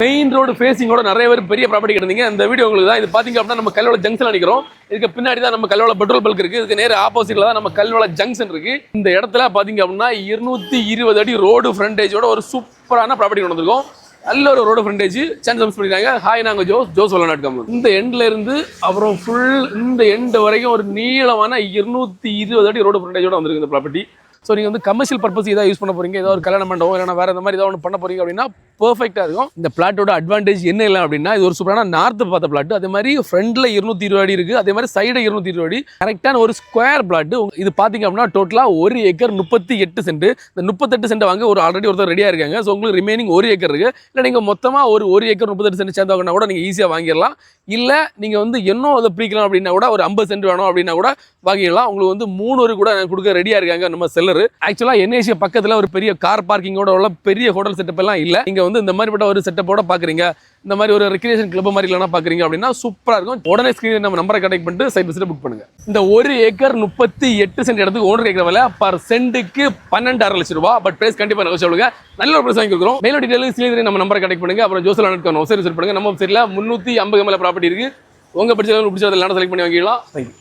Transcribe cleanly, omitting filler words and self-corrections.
Main road ஃபேசிங்கோட நிறைய பேர் பெரிய ப்ராப்பர்ட்டி கிடந்தீங்க. இந்த வீடியோ உங்களுக்கு தான். இது பாத்தீங்க அப்படின்னா நம்ம கல்வள ஜங்ஷன் நினைக்கிறோம். இதுக்கு பின்னாடி தான் நம்ம கல்வள பெட்ரோல் பல்க் இருக்கு. இதுக்கு நேர ஆப்போசிட்ல தான் நம்ம கல்வள ஜங்ஷன் இருக்கு. இந்த இடத்துல பாத்தீங்க அப்படின்னா 220 அடி ரோடு ஃப்ரண்டேஜோட ஒரு சூப்பரான ப்ராப்பர்ட்டி கொண்டு வந்திருக்கோம். நல்ல ஒரு ரோடு ஃப்ரண்டேஜ் சான்ஸ் பண்ணிருக்காங்க. ஹாய், நாங்க ஜோஸ் வல்லநாட்கம். இந்த எண்ட்ல இருந்து அப்புறம் ஃபுல் இந்த எண்ட் வரைக்கும் ஒரு நீளமான 220 அடி ரோடு ஃப்ரண்டேஜோட வந்திருக்கு இந்த ப்ராப்பர்ட்டி. ஸோ நீங்கள் வந்து கமர்ஷியல் பர்பஸ் ஏதாவது யூஸ் பண்ண போறீங்க, ஏதாவது ஒரு கல்யாண மண்டபம் இல்லைனா வேறு இந்த மாதிரி ஏதாவது ஒன்று பண்ண போறீங்க அப்படின்னா பெர்ஃபெக்டாக இருக்கும். இந்த பிளாட்டோட அட்வான்டேஜ் என்ன இல்லை அப்படின்னா, இது ஒரு சூப்பரான நார்த்து பார்த்த பிளாட். அதே மாதிரி ஃப்ரண்ட்ல 220 அடி இருக்குது, அதே மாதிரி சைடு 220 அடி கரெக்டான ஒரு ஸ்கொயர் பிளாட். இது பார்த்தீங்க அப்படின்னா டோட்டலாக 1 ஏக்கர் 38 சென்ட். இந்த 38 சென்ட் வாங்க ஒரு ஆல்ரெடி ஒருத்தர் ரெடியாக இருக்காங்க. ஸோ உங்களுக்கு ரிமைனிங் 1 ஏக்கர் இருக்குது. இல்லை நீங்கள் மொத்தமாக ஒரு ஏக்கர் 38 சென்ட் சேர்ந்து வாங்கினா கூட நீங்கள் ஈஸியாக வாங்கிடலாம். இல்லை நீங்கள் வந்து இன்னும் அதை பிரிக்கலாம் அப்படின்னா கூட ஒரு 50 சென்ட் வேணும் அப்படின்னா கூட வாங்கிடலாம். உங்களுக்கு வந்து 3 கூட கொடுக்க ரெடியாக இருக்காங்க நம்ம செல்லர். ஆக்சுவலாக என்ஏசி பக்கத்தில் ஒரு பெரிய கார் பார்க்கிங்கோட உள்ள பெரிய ஹோட்டல் செட்டப் எல்லாம் இல்லை. நீங்கள் வந்து இந்த மாதிரிப்பட்ட ஒரு செட்டப்போட பார்க்குறீங்க, இந்த மாதிரி ஒரு ரெக்ரியேஷன் கிளப் மாதிரி இல்லைனா பார்க்குறீங்க அப்படின்னா சூப்பராக இருக்கும். உடனே ஸ்க்ரீன் நம்ம நம்பரை கனெக்ட் பண்ணிட்டு சைட் விசிட் புக் பண்ணுங்க. இந்த 1 ஏக்கர் 38 சென்ட் இடத்துக்கு ஓனர் கேட்குற விலை பர் சென்ட்டுக்கு 12.5 லட்சம் ரூபாய். பட் பிரைஸ் கண்டிப்பாக நெகோஷியபிள். நல்ல ஒரு பிரைஸ் வாங்கி கொடுக்குறோம். மேலும் டீடைல் ஸ்க்ரீன் நம்ம நம்பரை கனெக்ட் பண்ணுங்க. அப்புறம் ஜோஸ் வல்லநாட்கம் வெப்சைட் விசிட் பண்ணுங்க. நம்ம வெப்சைட்ல 350 மேல ப்ராப்பர்ட்டி இருக்கு. உங்க பிடிச்ச செலக்ட் பண்ணி வாங்கிடலாம். தேங்க்யூ.